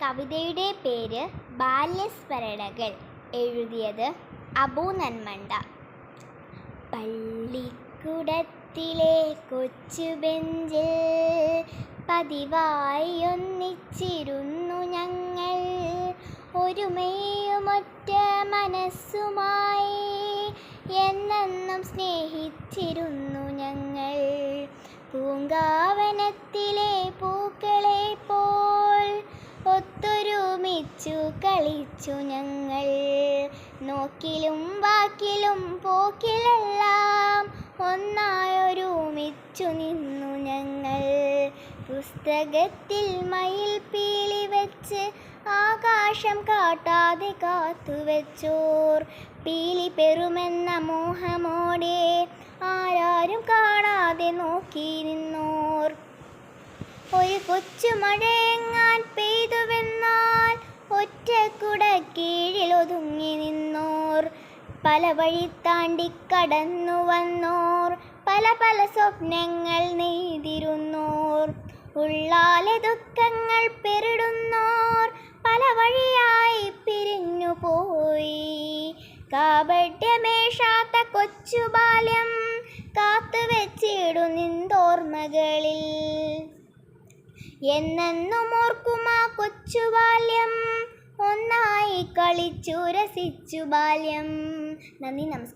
കവിതയുടെ പേര് ബാല്യസ്മരണകൾ. എഴുതിയത് അബു നന്മണ്ട. പള്ളിക്കൂടത്തിലെ കൊച്ചുബെഞ്ചിൽ പതിവായി ഒന്നിച്ചിരുന്നു ഞങ്ങൾ. ഒരുമയുമൊറ്റ മനസ്സുമായി എന്നെന്നും സ്നേഹിച്ചിരുന്നു ഞങ്ങൾ. പൂങ്കാവനത്തിലെ പൂക്കളെ പോൽ ഒത്തൊരുമിച്ചു കളിച്ചു ഞങ്ങൾ. നോക്കിലും വാക്കിലും പോക്കിലെല്ലാം ഒന്നായൊരുമിച്ചു നിന്നു ഞങ്ങൾ. പുസ്തകത്തിൽ മയിൽ പീലി വെച്ച് ആകാശം കാട്ടാതെ കാത്തുവെച്ചോർ. പീലി പെറുമെന്ന മോഹമോടെ ആരാരും കാണാതെ നോക്കി നിന്നോർ. ഒരു കൊച്ചു മഴയെങ്ങാൻ പെയ്തുവെന്നാൽ ഒറ്റക്കുട കീഴിൽ ഒതുങ്ങി നിന്നോർ. പല വഴി താണ്ടി കടന്നു വന്നോർ. പല പല സ്വപ്നങ്ങൾ നെയ്തിരുന്നോർ. ഉള്ളാലെ ദുഃഖങ്ങൾ പെരിടുന്നോർ. പല വഴിയായി പിരിഞ്ഞു പോയി. കാപട്യമേഷാത്ത കൊച്ചു ബാല്യം കാത്തുവെച്ചിടുന്നിന്തോർമ്മകളിൽ. എന്നെന്നും ഓർക്കുമാ കൊച്ചു ബാല്യം. ഒന്നായി കളിച്ചു രസിച്ചു ബാല്യം. നന്ദി, നമസ്കാരം.